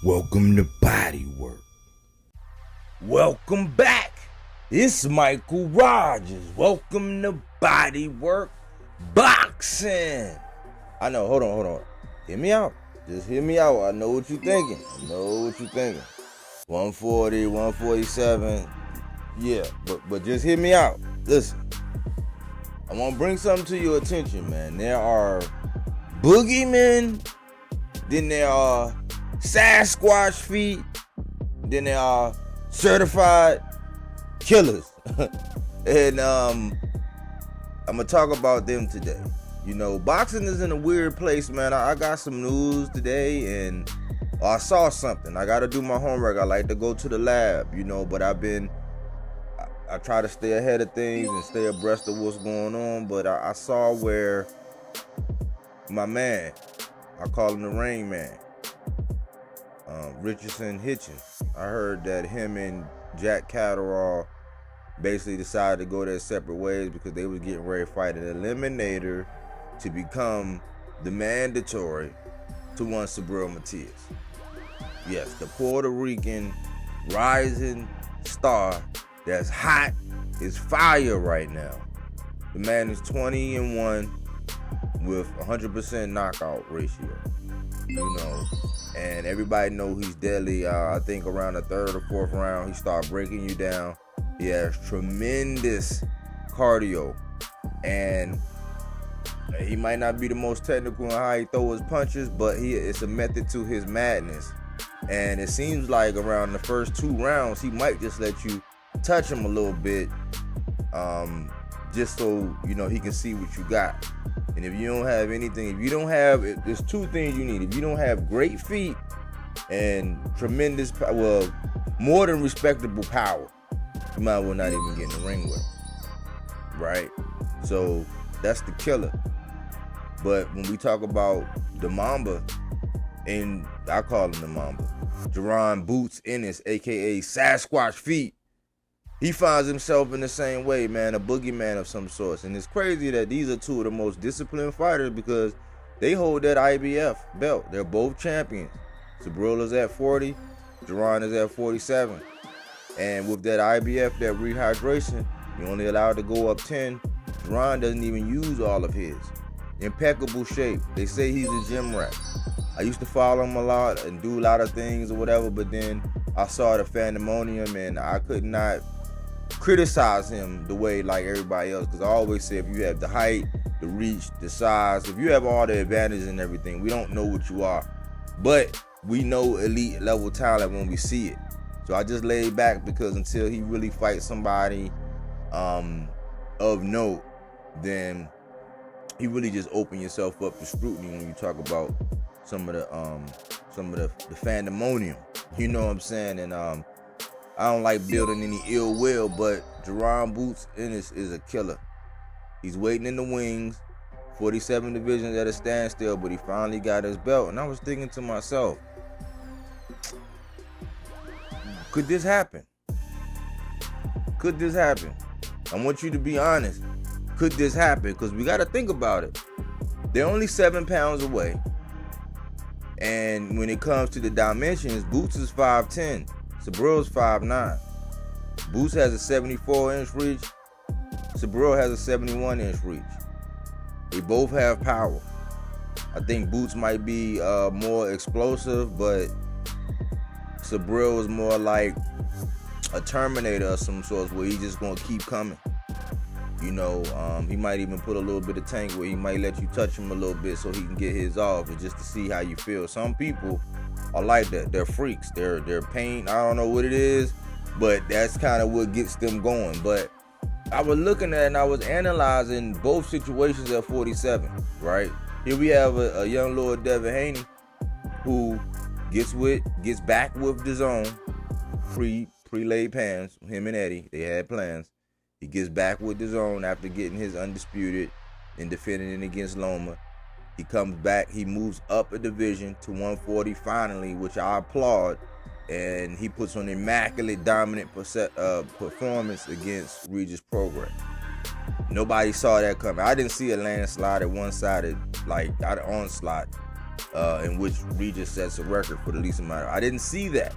Welcome to BodyWork. Welcome back. It's Michael Rogers. Welcome to BodyWork Boxing. I know, hold on. Hear me out. Just hear me out. I know what you're thinking. 140, 147. Yeah, but just hear me out. Listen. I want to bring something to your attention, man. There are boogeymen, then there are Sasquatch feet, then there are certified killers. And I'm going to talk about them today. You know, boxing is in a weird place, man. I got some news today, and I saw something. I got to do my homework. I like to go to the lab, you know, but I try to stay ahead of things and stay abreast of what's going on, but I saw where my man, I call him the Rain Man, Richardson Hitchens, I heard that him and Jack Catterall basically decided to go their separate ways because they was getting ready to fight an eliminator to become the mandatory to one Subriel Matias. Yes, the Puerto Rican rising star that's hot, is fire right now. The man is 20-1 with 100% knockout ratio, you know, and everybody know he's deadly. I think around the third or fourth round, he started breaking you down. He has tremendous cardio, and he might not be the most technical in how he throws his punches, but it's a method to his madness. And it seems like around the first 2 rounds, he might just let you touch him a little bit, just so you know he can see what you got. And if you don't have anything, there's 2 things you need. If you don't have great feet and tremendous, more than respectable power, you might well not even get in the ring with him, right? So that's the killer. But when we talk about the Mamba, and I call him the Mamba, Jaron Boots Ennis, aka Sasquatch Feet, he finds himself in the same way, man, a boogeyman of some sorts. And it's crazy that these are 2 of the most disciplined fighters because they hold that IBF belt. They're both champions. Subriel is at 40, Jaron is at 47. And with that IBF, that rehydration, you're only allowed to go up 10. Jaron doesn't even use all of his. Impeccable shape. They say he's a gym rat. I used to follow him a lot and do a lot of things or whatever, but then I saw the pandemonium and I could not criticize him the way like everybody else, because I always say if you have the height, the reach, the size, if you have all the advantages and everything, we don't know what you are, but we know elite level talent when we see it. So I just laid back because until he really fights somebody of note, then he really just open yourself up to scrutiny when you talk about some of the pandemonium, you know what I'm saying? And I don't like building any ill will, but Jaron Boots Ennis is a killer. He's waiting in the wings, 47 divisions at a standstill, but he finally got his belt. And I was thinking to myself, could this happen? Could this happen? I want you to be honest. Could this happen? Because we got to think about it. They're only 7 pounds away. And when it comes to the dimensions, Boots is 5'10". Subriel's 5'9". Boots has a 74-inch reach. Subriel has a 71-inch reach. They both have power. I think Boots might be more explosive, but Subriel is more like a Terminator of some sorts, where he's just gonna keep coming. You know, he might even put a little bit of tank where he might let you touch him a little bit so he can get his off, and just to see how you feel. Some people are like that. They're freaks. They're pain. I don't know what it is, but that's kind of what gets them going. But I was looking at it and I was analyzing both situations at 47, right? Here we have a young Lord Devin Haney who gets back with the zone, pre-laid plans. Him and Eddie, they had plans. He gets back with the zone after getting his undisputed and defending it against Loma. He comes back, he moves up a division to 140 finally, which I applaud, and he puts on immaculate dominant performance against Regis Progress. Nobody saw that coming. I didn't see a landslide at one-sided, like, onslaught in which Regis sets a record for the least amount. I didn't see that.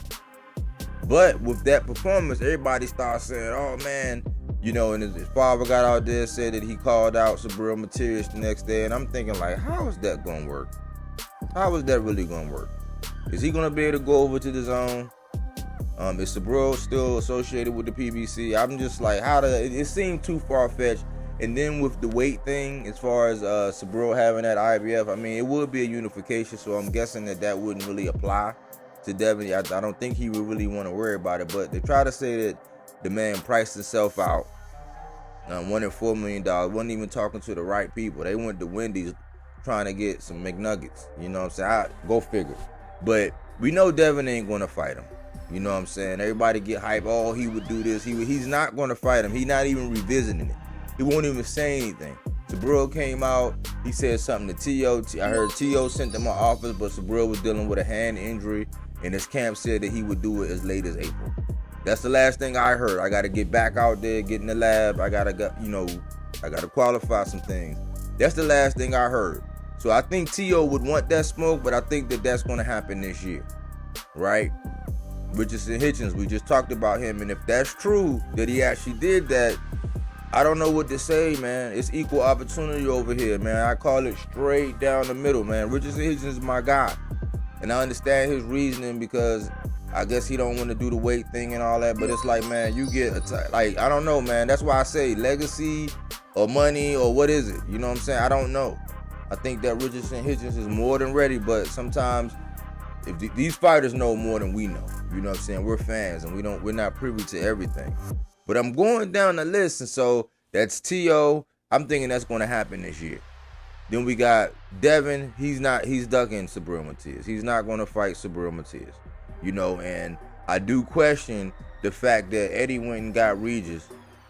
But with that performance, everybody starts saying, oh man, you know, and his father got out there, said that he called out Subriel the next day. And I'm thinking, like, how is that going to work? How is that really going to work? Is he going to be able to go over to the zone? Is Subriel still associated with the PBC? I'm just like, it seemed too far-fetched. And then with the weight thing, as far as Subriel having that IBF, I mean, it would be a unification, so I'm guessing that wouldn't really apply to Devin. I don't think he would really want to worry about it, but they try to say that the man priced himself out, wanted $4 million, wasn't even talking to the right people. They went to Wendy's trying to get some McNuggets, you know what I'm saying? Go figure. But we know Devin ain't going to fight him. You know what I'm saying? Everybody get hype. Oh, he would do this. He's not going to fight him. He's not even revisiting it. He won't even say anything. Subriel came out. He said something to T.O. I heard T.O. sent him an office, but Subriel was dealing with a hand injury, and his camp said that he would do it as late as April. That's the last thing I heard. I got to get back out there, get in the lab. I got to qualify some things. That's the last thing I heard. So I think T.O. would want that smoke, but I think that's going to happen this year, right? Richardson Hitchens, we just talked about him, and if that's true that he actually did that, I don't know what to say, man. It's equal opportunity over here, man. I call it straight down the middle, man. Richardson Hitchens is my guy, and I understand his reasoning because I guess he don't want to do the weight thing and all that, but it's like, man, you get like, I don't know, man. That's why I say legacy or money or what is it? You know what I'm saying? I don't know. I think that Richardson Hitchens is more than ready, but sometimes if these fighters know more than we know, you know what I'm saying? We're fans and we're not privy to everything. But I'm going down the list, and so that's T.O. I'm thinking that's going to happen this year. Then we got Devin. He's ducking Subriel Matias. He's not going to fight Subriel Matias. You know, and I do question the fact that Eddie went and got Regis,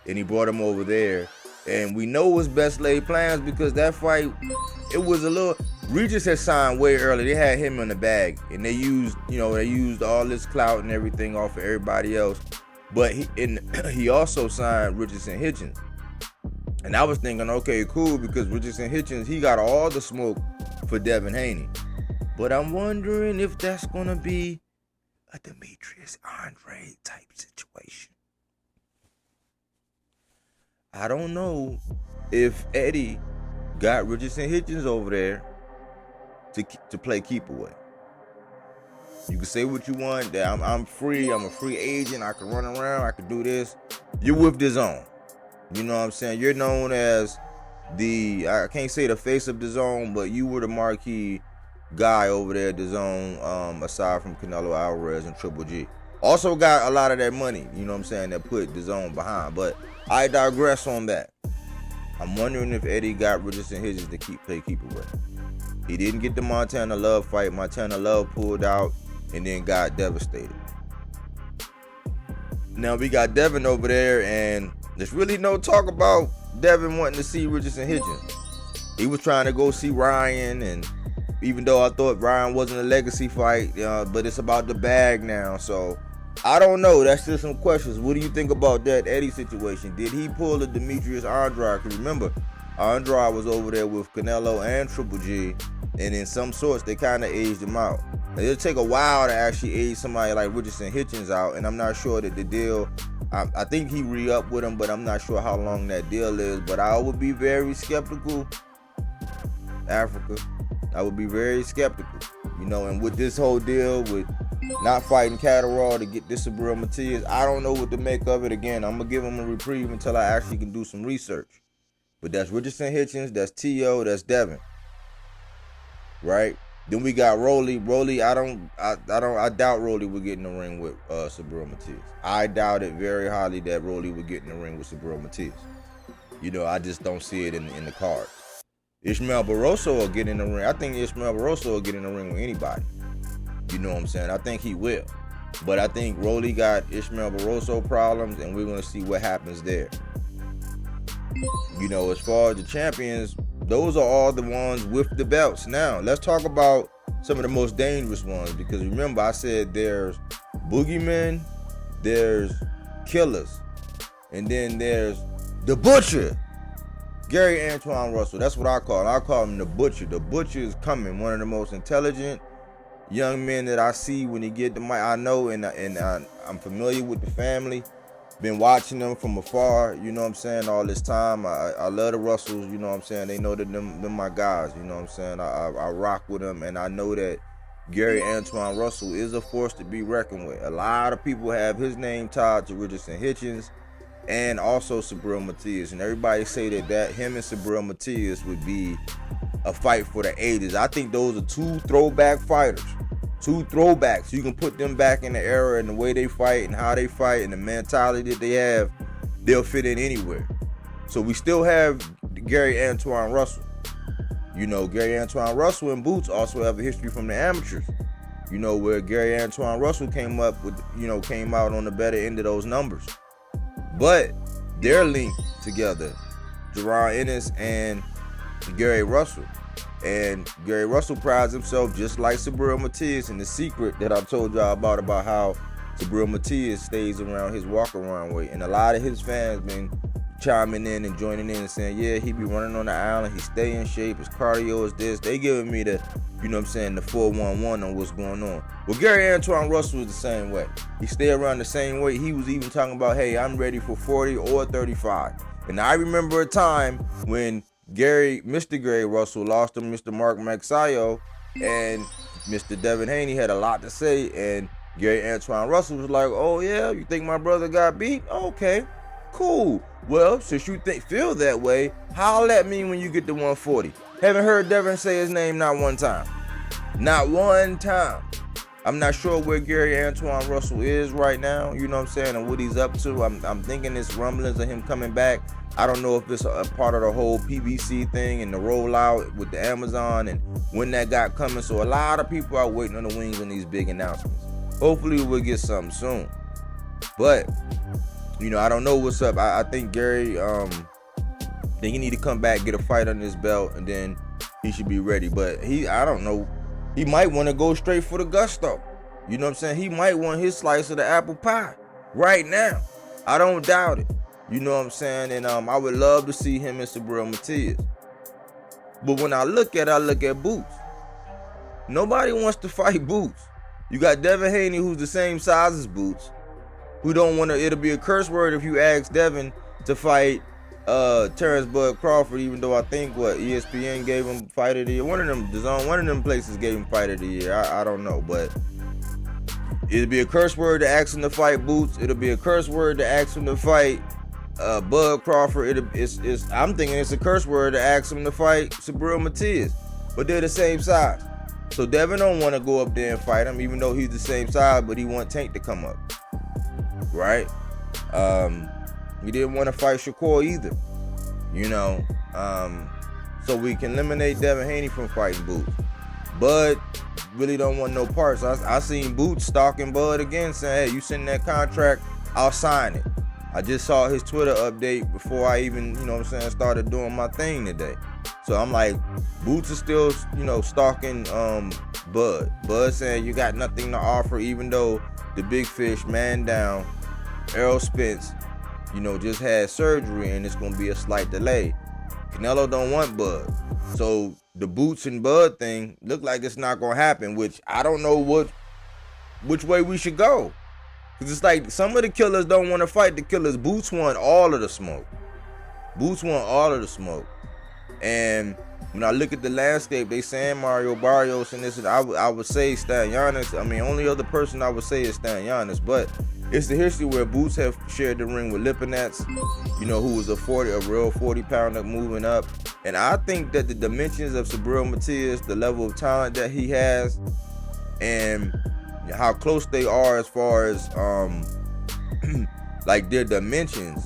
and he brought him over there. And we know it was best laid plans because that fight, it was a little... Regis had signed way early. They had him in the bag, and they used all this clout and everything off of everybody else. But he also signed Richardson Hitchens. And I was thinking, okay, cool, because Richardson Hitchens, he got all the smoke for Devin Haney. But I'm wondering if that's going to be a Demetrius Andre type situation. I don't know if Eddie got Richardson Hitchens over there to play keep away. You can say what you want, that I'm free, I'm a free agent, I can run around, I can do this. You're with the zone. You know what I'm saying? You're known as I can't say the face of the zone, but you were the marquee guy over there at the zone, aside from Canelo Alvarez and Triple G. Also got a lot of that money, you know what I'm saying, that put the zone behind. But I digress on that. I'm wondering if Eddie got Richardson Hitchens to play keep away. He didn't get the Montana Love fight. Montana Love pulled out and then got devastated. Now we got Devin over there, and there's really no talk about Devin wanting to see Richardson Hitchens. He was trying to go see Ryan, and even though I thought Ryan wasn't a legacy fight, but it's about the bag now, so I don't know. That's just some questions. What do you think about that Eddie situation? Did he pull a Demetrius Andrade? Because remember, Andrade was over there with Canelo and Triple G, and in some sorts, they kind of aged him out. Now, it'll take a while to actually age somebody like Richardson Hitchens out, and I'm not sure that the deal, I think he re-upped with him, but I'm not sure how long that deal is, but I would be very skeptical, Africa. I would be very skeptical, you know, and with this whole deal with not fighting Catterall to get this Subriel Matias, I don't know what to make of it. Again, I'm going to give him a reprieve until I actually can do some research. But that's Richardson Hitchens, that's T.O., that's Devin. Right? Then we got Rolly. Rolly, I doubt Rolly would get in the ring with Subriel Matias. I doubt it very highly that Rolly would get in the ring with Subriel Matias. You know, I just don't see it in the cards. Ishmael Barroso will get in the ring. I think Ishmael Barroso will get in the ring with anybody. You know what I'm saying? I think he will. But I think Rolly got Ishmael Barroso problems, and we're going to see what happens there. You know, as far as the champions, those are all the ones with the belts. Now, let's talk about some of the most dangerous ones, because remember, I said there's boogeymen, there's killers, and then there's the butcher. Gary Antoine Russell, that's what I call him. I call him the Butcher. The Butcher is coming. One of the most intelligent young men that I see when he get the mic. I know, and I'm familiar with the family. Been watching them from afar, you know what I'm saying, all this time. I love the Russells, you know what I'm saying. They know that them my guys, you know what I'm saying. I rock with them, and I know that Gary Antoine Russell is a force to be reckoned with. A lot of people have his name tied to Richardson Hitchens and also Subriel Matias, and everybody say that him and Subriel Matias would be a fight for the ages. I think those are two throwback fighters. Two throwbacks. You can put them back in the era and the way they fight and how they fight and the mentality that they have, they'll fit in anywhere. So we still have Gary Antoine Russell. You know, Gary Antoine Russell and Boots also have a history from the amateurs. You know, where Gary Antoine Russell came out on the better end of those numbers. But they're linked together, Jaron Ennis and Gary Russell. And Gary Russell prides himself just like Subriel Matias, and the secret that I told y'all about how Subriel Matias stays around his walk-around weight. And a lot of his fans been chiming in and joining in and saying, yeah, he be running on the island, he stay in shape, his cardio is this. They giving me the, you know what I'm saying, the 411 on what's going on. Well, Gary Antoine Russell is the same way. He stay around the same weight. He was even talking about, hey, I'm ready for 40 or 35. And I remember a time when Mr. Gary Russell lost to Mr. Mark Magsayo, and Mr. Devin Haney had a lot to say, and Gary Antoine Russell was like, oh yeah, you think my brother got beat? Okay, cool. Well, since you feel that way, holler at me when you get to 140. Haven't heard Devin say his name not one time. Not one time. I'm not sure where Gary Antoine Russell is right now, you know what I'm saying, and what he's up to. I'm thinking it's rumblings of him coming back. I don't know if it's a part of the whole PBC thing and the rollout with the Amazon and when that got coming. So a lot of people are waiting on the wings on these big announcements. Hopefully we'll get something soon. But, you know, I don't know what's up. I think Gary, think he need to come back, get a fight on his belt, and then he should be ready. But I don't know. He might want to go straight for the gusto. You know what I'm saying? He might want his slice of the apple pie right now. I don't doubt it. You know what I'm saying? And I would love to see him and Subriel Matias. But when I look at Boots. Nobody wants to fight Boots. You got Devin Haney, who's the same size as Boots, who don't want to. It'll be a curse word if you ask Devin to fight Terrence Bud Crawford, even though I think ESPN gave him fight of the year. One of them places gave him fight of the year. I don't know, but it'll be a curse word to ask him to fight Boots. It'll be a curse word to ask him to fight Bud Crawford. I'm thinking it's a curse word to ask him to fight Subriel Matias, but they're the same size. So Devin don't want to go up there and fight him, even though he's the same size, but he want Tank to come up, right? He didn't want to fight Shakur either, you know. So we can eliminate Devin Haney from fighting Boots. Bud really don't want no parts. I seen Boots stalking Bud again, saying, hey, you send that contract, I'll sign it. I just saw his Twitter update before I even, you know what I'm saying, started doing my thing today. So I'm like, Boots is still, you know, stalking Bud. Bud saying you got nothing to offer, even though the big fish, man down, Errol Spence, you know, just had surgery and it's going to be a slight delay. Canelo don't want Bud. So the Boots and Bud thing look like it's not going to happen, which I don't know which way we should go. Because it's like some of the killers don't want to fight the killers. Boots want all of the smoke. Boots want all of the smoke. And when I look at the landscape, they saying Mario Barrios and this, and I would say Stan Giannis. I mean, only other person I would say is Stan Giannis. But it's the history where Boots have shared the ring with Lipinets, you know, who was a real 40-pounder moving up. And I think that the dimensions of Subriel Matias, the level of talent that he has, and how close they are as far as like their dimensions,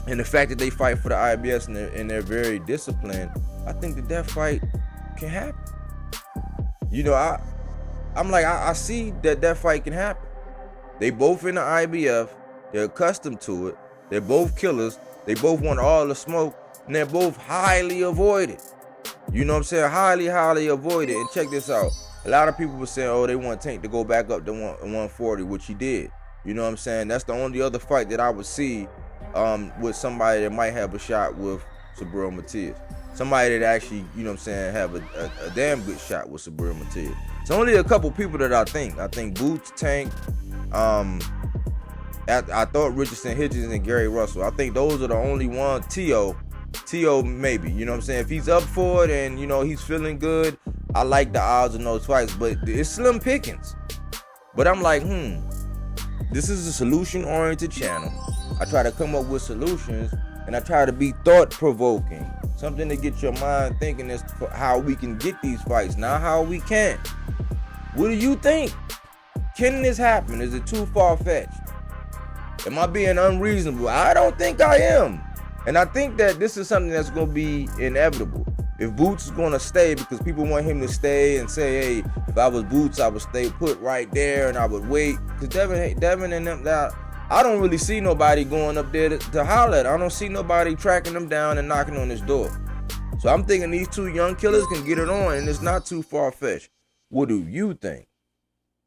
and the fact that they fight for the IBS and they're very disciplined, I think that fight can happen. You know, I see that fight can happen. They both in the IBF. They're accustomed to it. They're both killers. They both want all the smoke, and they're both highly avoided. You know what I'm saying? Highly, highly avoided. And check this out. A lot of people were saying, oh, they want Tank to go back up to 140, which he did. You know what I'm saying? That's the only other fight that I would see with somebody that might have a shot with Subriel Matias. Somebody that actually, you know what I'm saying, have a damn good shot with Subriel Matias. It's only a couple people that I think Boots, Tank, I thought Richardson, Hitchens, and Gary Russell. I think those are the only ones. T.O. maybe, you know what I'm saying? If he's up for it and, you know, he's feeling good, I like the odds in those fights, but it's slim pickings. But I'm like, this is a solution-oriented channel. I try to come up with solutions, and I try to be thought-provoking. Something to get your mind thinking as to how we can get these fights, not how we can't. What do you think? Can this happen? Is it too far-fetched? Am I being unreasonable? I don't think I am. And I think that this is something that's going to be inevitable. If Boots is going to stay, because people want him to stay and say, hey, if I was Boots, I would stay put right there and I would wait. Because Devin and them, I don't really see nobody going up there to holler at. I don't see nobody tracking them down and knocking on his door. So I'm thinking these two young killers can get it on, and it's not too far-fetched. What do you think?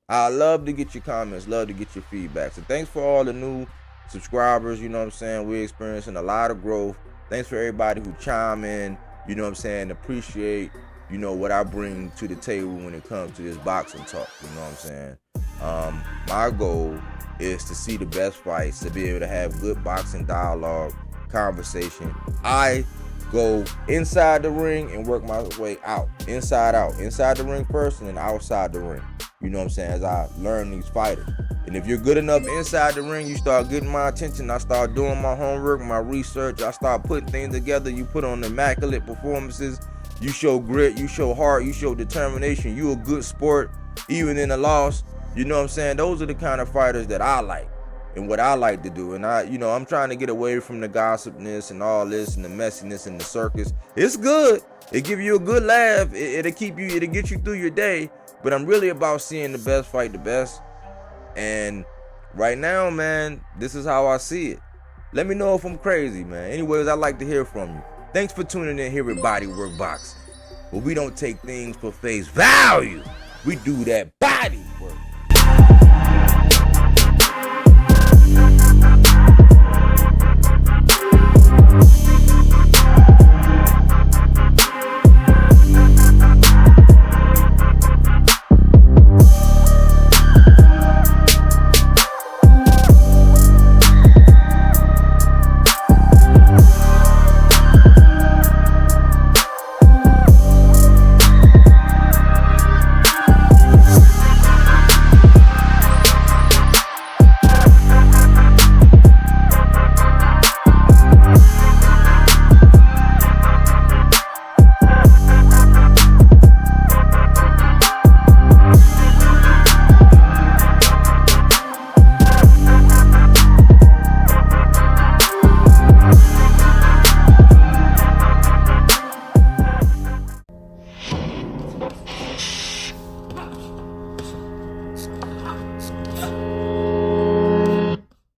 I love to get your comments, love to get your feedback. So thanks for all the new subscribers, you know what I'm saying? We're experiencing a lot of growth. Thanks for everybody who chime in, you know what I'm saying? Appreciate, you know, what I bring to the table when it comes to this boxing talk, you know what I'm saying? My goal is to see the best fights, to be able to have good boxing dialogue, conversation. I go inside the ring and work my way out, inside the ring first and then outside the ring, you know what I'm saying, as I learn these fighters. And if you're good enough inside the ring, you start getting my attention. I start doing my homework, my research. I start putting things together. You put on immaculate performances. You show grit. You show heart. You show determination. You a good sport, even in a loss. You know what I'm saying? Those are the kind of fighters that I like and what I like to do. And I'm trying to get away from the gossipness and all this and the messiness and the circus. It's good. It give you a good laugh. It'll get you through your day. But I'm really about seeing the best fight the best. And right now, man, this is how I see it. Let me know if I'm crazy, man. Anyways, I'd like to hear from you. Thanks for tuning in here at BodyWorkBoxing, where we don't take things for face value. We do that body work.